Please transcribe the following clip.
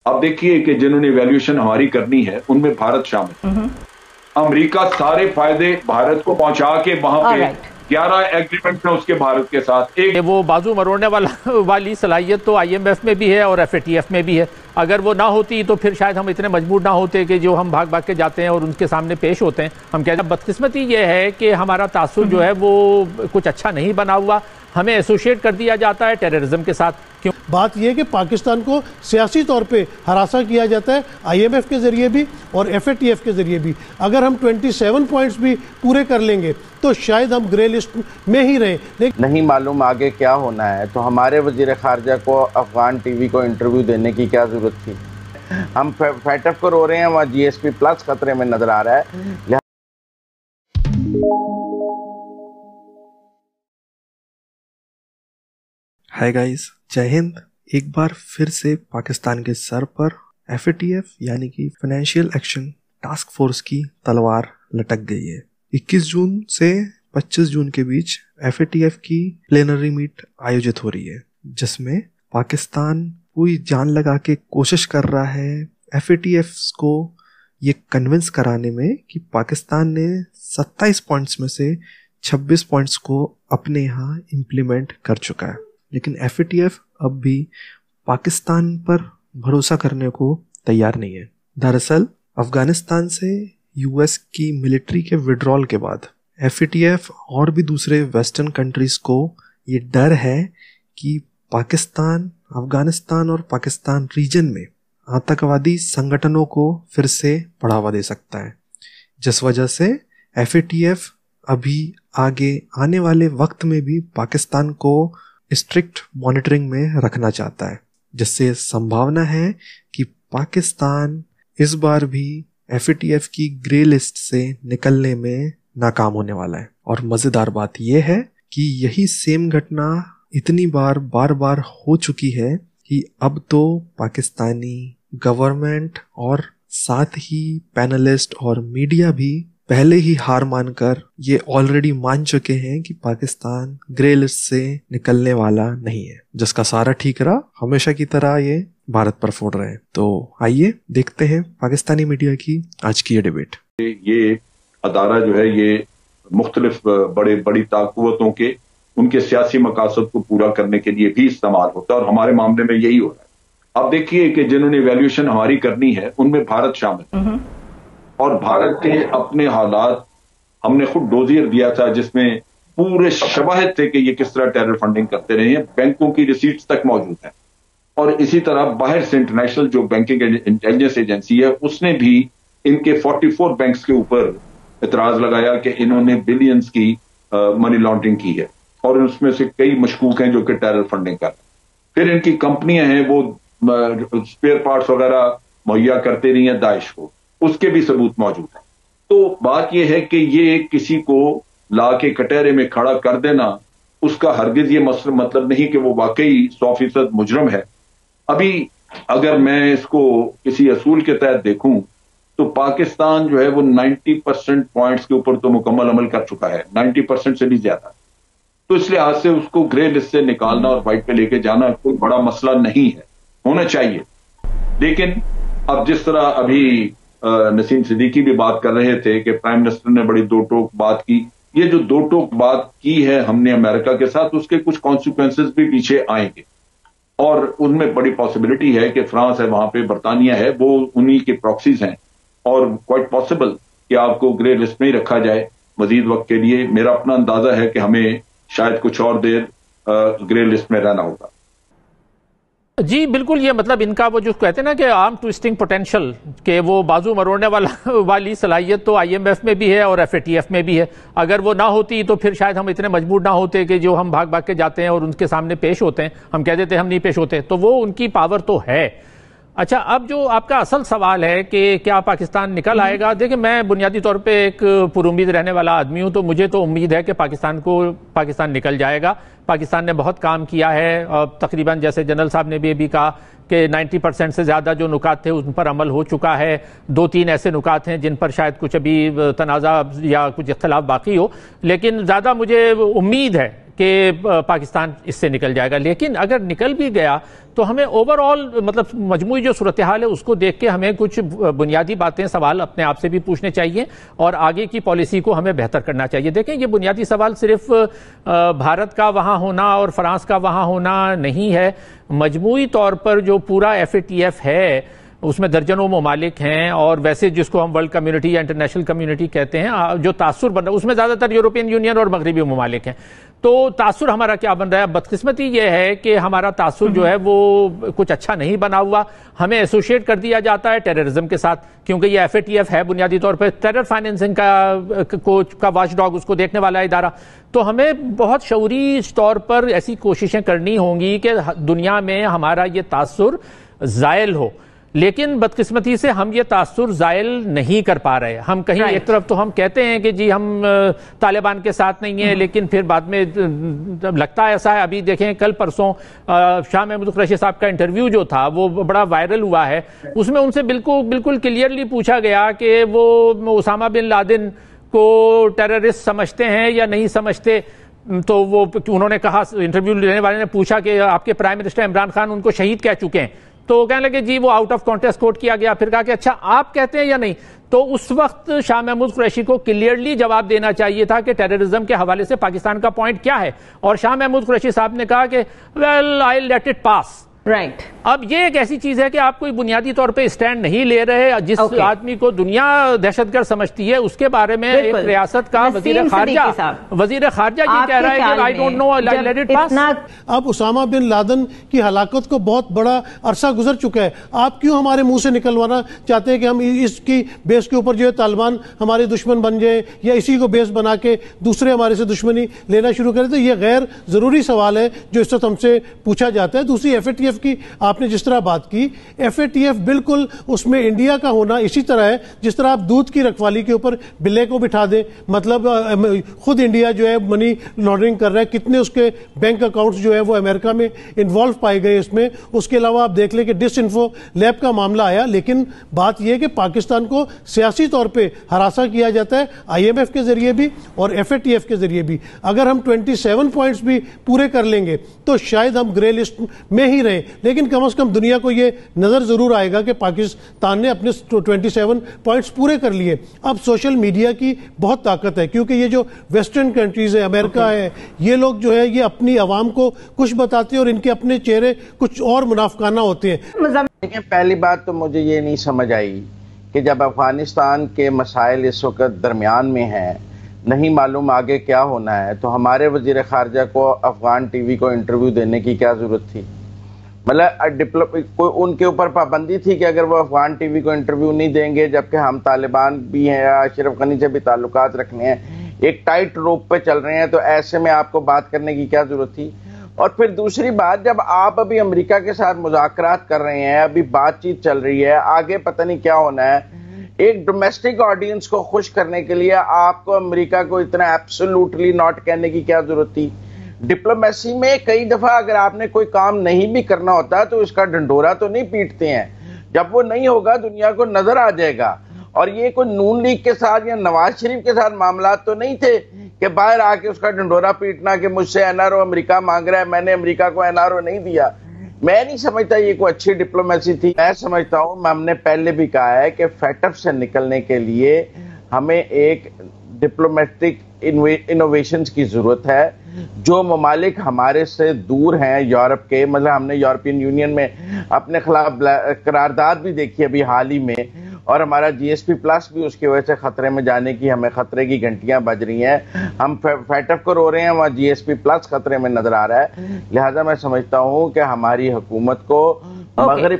اب دیکھیے کہ جنہوں نے ایویلیوشن ہماری کرنی ہے ان میں بھارت شامل ہے. امریکہ سارے فائدے بھارت کو پہنچا کے وہاں پہ 11 ایگریمنٹ ہیں اس کے بھارت کے ساتھ. وہ بازو مروڑنے والی صلاحیت تو آئی ایم ایف میں بھی ہے اور ایف اے ٹی ایف میں بھی ہے. اگر وہ نہ ہوتی تو پھر شاید ہم اتنے مجبور نہ ہوتے کہ جو ہم بھاگ کے جاتے ہیں اور ان کے سامنے پیش ہوتے ہیں. ہم کہتے ہیں بدقسمتی یہ ہے کہ ہمارا تاثر جو ہے وہ کچھ اچھا نہیں بنا ہوا. ہمیں ایسوشیٹ کر دیا جاتا ہے ٹیررزم کے ساتھ. کیوں؟ بات یہ کہ پاکستان کو سیاسی طور پہ ہراساں کیا جاتا ہے آئی ایم ایف کے ذریعے بھی اور ایف اے ٹی ایف کے ذریعے بھی. اگر ہم 27 پوائنٹس بھی پورے کر لیں گے تو شاید ہم گرے لسٹ میں ہی رہیں. نہیں معلوم آگے کیا ہونا ہے تو ہمارے وزیر خارجہ کو افغان ٹی وی کو انٹرویو دینے کی کیا ضرورت تھی؟ ہم فیٹ اف کو رو رہے ہیں، وہاں جی ایس پی پلس خطرے میں نظر آ رہا ہے. ہائی گائز، جے ہند. ایک بار پھر سے پاکستان کے سر پر ایف اے ٹی ایف یعنی کہ فائنینشیل ایکشن ٹاسک فورس کی تلوار لٹک گئی ہے. 21 جون سے 25 جون کے بیچ ایف اے ٹی ایف کی پلینری میٹ آیوجت ہو رہی ہے، جس میں پاکستان پوری جان لگا کے کوشش کر رہا ہے ایف اے ٹی ایف کو یہ کنونس کرانے میں کہ پاکستان نے 27 پوائنٹس میں سے 26 پوائنٹس کو اپنے یہاں امپلیمنٹ کر چکا ہے. لیکن ایف اے ٹی ایف اب بھی پاکستان پر بھروسہ کرنے کو تیار نہیں ہے. دراصل افغانستان سے یو ایس کی ملٹری کے وڈرال کے بعد ایف اے ٹی ایف اور بھی دوسرے ویسٹرن کنٹریز کو یہ ڈر ہے کہ پاکستان افغانستان اور پاکستان ریجن میں آتنکوادی سنگٹھنوں کو پھر سے بڑھاوا دے سکتا ہے، جس وجہ سے ایف اے ٹی ایف ابھی آگے آنے والے وقت میں بھی پاکستان کو اسٹرکٹ مانیٹرنگ میں رکھنا چاہتا ہے، جس سے سمبھاونا ہے کہ پاکستان اس بار بھی ایف اے ٹی ایف کی گرے لسٹ سے نکلنے میں ناکام ہونے والا ہے. اور مزیدار بات یہ ہے کہ یہی سیم گھٹنا اتنی بار بار ہو چکی ہے کہ اب تو پاکستانی گورنمنٹ اور ساتھ ہی پینلسٹ اور میڈیا بھی پہلے ہی ہار مان کر یہ آلریڈی مان چکے ہیں کہ پاکستان گرے لسٹ سے نکلنے والا نہیں ہے، جس کا سارا ٹھیکرا ہمیشہ کی طرح یہ بھارت پر پھوڑ رہے ہیں. تو آئیے دیکھتے ہیں پاکستانی میڈیا کی آج کی یہ ڈیبیٹ. یہ ادارہ جو ہے یہ مختلف بڑی طاقتوں کے ان کے سیاسی مقاصد کو پورا کرنے کے لیے بھی استعمال ہوتا ہے، اور ہمارے معاملے میں یہی ہو رہا ہے. اب دیکھیے کہ جنہوں نے ایویلیوشن ہماری کرنی ہے ان میں بھارت شامل ہے، اور بھارت کے اپنے حالات ہم نے خود ڈوزیر دیا تھا جس میں پورے شواہد تھے کہ یہ کس طرح ٹیرر فنڈنگ کرتے رہے ہیں. بینکوں کی ریسیٹس تک موجود ہیں، اور اسی طرح باہر سے انٹرنیشنل جو بینکنگ انٹیلیجنس ایجنسی ہے اس نے بھی ان کے 44 بینکس کے اوپر اعتراض لگایا کہ انہوں نے بلینز کی منی لانڈرنگ کی ہے، اور اس میں سے کئی مشکوک ہیں جو کہ ٹیرر فنڈنگ کر رہے ہیں. پھر ان کی کمپنیاں ہیں وہ اسپیئر پارٹس وغیرہ مہیا کرتے رہی ہیں داعش کو، اس کے بھی ثبوت موجود ہیں. تو بات یہ ہے کہ یہ کسی کو لا کے کٹہرے میں کھڑا کر دینا اس کا ہرگز یہ مطلب نہیں کہ وہ واقعی 100% مجرم ہے. ابھی اگر میں اس کو کسی اصول کے تحت دیکھوں تو پاکستان جو ہے وہ 90% پوائنٹس کے اوپر تو مکمل عمل کر چکا ہے، 90% سے بھی زیادہ. تو اس لحاظ سے اس کو گرے لسٹ سے نکالنا اور وائٹ پہ لے کے جانا کوئی بڑا مسئلہ نہیں ہے، ہونا چاہیے. لیکن اب جس طرح ابھی نسیم صدیقی بھی بات کر رہے تھے کہ پرائم منسٹر نے بڑی دو ٹوک بات کی، یہ جو دو ٹوک بات کی ہے ہم نے امریکہ کے ساتھ، اس کے کچھ کانسیکوینسز بھی پیچھے آئیں گے، اور ان میں بڑی پاسبلٹی ہے کہ فرانس ہے وہاں پہ، برطانیہ ہے، وہ انہی کے پراکسیز ہیں، اور کوائٹ پاسبل کہ آپ کو گرے لسٹ میں ہی رکھا جائے مزید وقت کے لیے. میرا اپنا اندازہ ہے کہ ہمیں شاید کچھ اور دیر گرے لسٹ میں رہنا ہوگا. جی بالکل، یہ مطلب ان کا وہ جو کہتے ہیں نا کہ آرم ٹوئسٹنگ پوٹینشل، کہ وہ بازو مروڑنے والی صلاحیت تو آئی ایم ایف میں بھی ہے اور ایف اے ٹی ایف میں بھی ہے. اگر وہ نہ ہوتی تو پھر شاید ہم اتنے مجبور نہ ہوتے کہ جو ہم بھاگ کے جاتے ہیں اور ان کے سامنے پیش ہوتے ہیں. ہم کہہ دیتے ہم نہیں پیش ہوتے، تو وہ ان کی پاور تو ہے. اچھا، اب جو آپ کا اصل سوال ہے کہ کیا پاکستان نکل آئے گا، دیکھیں میں بنیادی طور پہ ایک پر امید رہنے والا آدمی ہوں، تو مجھے تو امید ہے کہ پاکستان نکل جائے گا. پاکستان نے بہت کام کیا ہے، تقریباً جیسے جنرل صاحب نے بھی کہا کہ 90% سے زیادہ جو نکات تھے ان پر عمل ہو چکا ہے. 2-3 ایسے نکات ہیں جن پر شاید کچھ ابھی تنازع یا کچھ اختلاف باقی ہو، لیکن زیادہ مجھے امید ہے کہ پاکستان اس سے نکل جائے گا، لیکن اگر نکل بھی گیا تو ہمیں اوور آل مطلب مجموعی جو صورتحال ہے اس کو دیکھ کے ہمیں کچھ بنیادی باتیں سوال اپنے آپ سے بھی پوچھنے چاہیے اور آگے کی پالیسی کو ہمیں بہتر کرنا چاہیے۔ دیکھیں یہ بنیادی سوال صرف بھارت کا وہاں ہونا اور فرانس کا وہاں ہونا نہیں ہے، مجموعی طور پر جو پورا FATF ہے اس میں درجنوں ممالک ہیں، اور ویسے جس کو ہم ورلڈ کمیونٹی یا انٹرنیشنل کمیونٹی کہتے ہیں، جو تاثر بن رہا ہے اس میں زیادہ تر یورپین یونین اور مغربی ممالک ہیں۔ تو تاثر ہمارا کیا بن رہا ہے؟ بدقسمتی یہ ہے کہ ہمارا تاثر جو ہے وہ کچھ اچھا نہیں بنا ہوا، ہمیں ایسوشیٹ کر دیا جاتا ہے ٹیررزم کے ساتھ، کیونکہ یہ FATF ہے بنیادی طور پر ٹیرر فائنینسنگ کا واچ ڈاگ، اس کو دیکھنے والا ادارہ۔ تو ہمیں بہت شعوری طور پر ایسی کوششیں کرنی ہوں گی کہ دنیا میں ہمارا یہ تاثر زائل ہو، لیکن بدقسمتی سے ہم یہ تاثر زائل نہیں کر پا رہے۔ ہم کہیں ایک طرف تو ہم کہتے ہیں کہ جی ہم طالبان کے ساتھ نہیں ہیں، لیکن پھر بعد میں لگتا ایسا ہے۔ ابھی دیکھیں کل پرسوں شاہ محمود قریشی صاحب کا انٹرویو جو تھا وہ بڑا وائرل ہوا ہے، اس میں ان سے بالکل کلیئرلی پوچھا گیا کہ وہ اسامہ بن لادن کو ٹیررسٹ سمجھتے ہیں یا نہیں سمجھتے، تو وہ انہوں نے کہا، انٹرویو لینے والے نے پوچھا کہ آپ کے پرائم منسٹر عمران خان ان کو شہید کہہ چکے ہیں، تو وہ کہنے لگے جی وہ آؤٹ آف کانٹیکسٹ کوٹ کیا گیا۔ پھر کہا کہ اچھا آپ کہتے ہیں یا نہیں؟ تو اس وقت شاہ محمود قریشی کو کلیئرلی جواب دینا چاہیے تھا کہ ٹیررزم کے حوالے سے پاکستان کا پوائنٹ کیا ہے، اور شاہ محمود قریشی صاحب نے کہا کہ well I let it pass. Right, اب یہ ایک ایسی چیز ہے کہ آپ کوئی بنیادی طور پہ اسٹینڈ نہیں لے رہے، جس آدمی کو دنیا دہشت گرد سمجھتی ہے اس کے بارے میں ایک ریاست کا وزیر خارجہ یہ کہہ رہا ہے کہ I don't know I let it pass. اب اسامہ بن لادن کی ہلاکت کو بہت بڑا عرصہ گزر چکا ہے، آپ کیوں ہمارے منہ سے نکلوانا چاہتے ہیں کہ ہم اس کی بیس کے اوپر جو ہے طالبان ہمارے دشمن بن جائیں یا اسی کو بیس بنا کے دوسرے ہمارے سے دشمنی لینا شروع کریں؟ تو یہ غیر ضروری سوال ہے جو اس وقت ہم سے پوچھا جاتا ہے۔ دوسری FATF کی آپ نے جس طرح بات کی، FATF بالکل اس میں انڈیا کا ہونا اسی طرح ہے جس طرح آپ دودھ کی رکھوالی کے اوپر بلے کو بٹھا دیں، مطلب خود انڈیا جو ہے منی لانڈرنگ کر رہا ہے، کتنے اس کے بینک اکاؤنٹس جو ہے وہ امریکہ میں انوالو پائے گئے اس میں۔ اس کے علاوہ آپ دیکھ لیں کہ ڈس انفو لیب کا معاملہ آیا، لیکن بات یہ ہے کہ پاکستان کو سیاسی طور پہ ہراساں کیا جاتا ہے IMF کے ذریعے بھی اور FATF کے ذریعے بھی۔ اگر ہم 27 پوائنٹس بھی پورے کر لیں گے تو شاید ہم گرے لسٹ میں ہی رہیں، لیکن کم از کم دنیا کو یہ نظر ضرور آئے گا کہ پاکستان نے اپنے 27 پوائنٹس پورے کر لیے۔ اب سوشل میڈیا کی بہت طاقت ہے، کیونکہ یہ جو ویسٹرن کنٹریز ہے، امریکہ ہے، یہ لوگ جو ہے یہ اپنی عوام کو کچھ بتاتے ہیں اور ان کے اپنے چہرے کچھ اور منافقانہ ہوتے ہیں۔ پہلی بات تو مجھے یہ نہیں سمجھ آئی کہ جب افغانستان کے مسائل اس وقت درمیان میں ہیں، نہیں معلوم آگے کیا ہونا ہے، تو ہمارے وزیر خارجہ کو افغان ٹی وی کو انٹرویو دینے کی کیا ضرورت تھی؟ مطلب ان کے اوپر پابندی تھی کہ اگر وہ افغان ٹی وی کو انٹرویو نہیں دیں گے، جبکہ ہم طالبان بھی ہیں، اشرف غنی سے بھی تعلقات رکھنے ہیں، ایک ٹائٹ روپ پہ چل رہے ہیں، تو ایسے میں آپ کو بات کرنے کی کیا ضرورت تھی؟ اور پھر دوسری بات، جب آپ ابھی امریکہ کے ساتھ مذاکرات کر رہے ہیں، ابھی بات چیت چل رہی ہے، آگے پتہ نہیں کیا ہونا ہے، ایک ڈومیسٹک آڈینس کو خوش کرنے کے لیے آپ کو امریکہ کو اتنا ایبسولوٹلی ناٹ کہنے کی کیا ضرورت تھی؟ ڈپلومیسی میں کئی دفعہ اگر آپ نے کوئی کام نہیں بھی کرنا ہوتا تو اس کا ڈنڈورا تو نہیں پیٹتے ہیں، جب وہ نہیں ہوگا دنیا کو نظر آ جائے گا۔ اور یہ کوئی نون لیگ کے ساتھ یا نواز شریف کے ساتھ معاملات تو نہیں تھے کہ باہر آ کے اس کا ڈنڈورا پیٹنا کہ مجھ سے NRO امریکہ مانگ رہا ہے، میں نے امریکہ کو NRO نہیں دیا۔ میں نہیں سمجھتا یہ کوئی اچھی ڈپلومیسی تھی۔ میں سمجھتا ہوں، ہم نے پہلے بھی کہا ہے کہ FATF سے نکلنے کے لیے ہمیں ایک ڈپلومیٹک انوویشنز کی ضرورت ہے۔ جو ممالک ہمارے سے دور ہیں یورپ کے، مطلب ہم نے یورپین یونین میں اپنے خلاف قرارداد بھی دیکھی ابھی حال ہی میں، اور ہمارا GSP پلس بھی اس کی وجہ سے خطرے میں جانے کی ہمیں خطرے کی گھنٹیاں بج رہی ہیں۔ ہم FATF کو رو رہے ہیں، وہاں GSP پلس خطرے میں نظر آ رہا ہے۔ لہٰذا میں سمجھتا ہوں کہ ہماری حکومت کو مغرب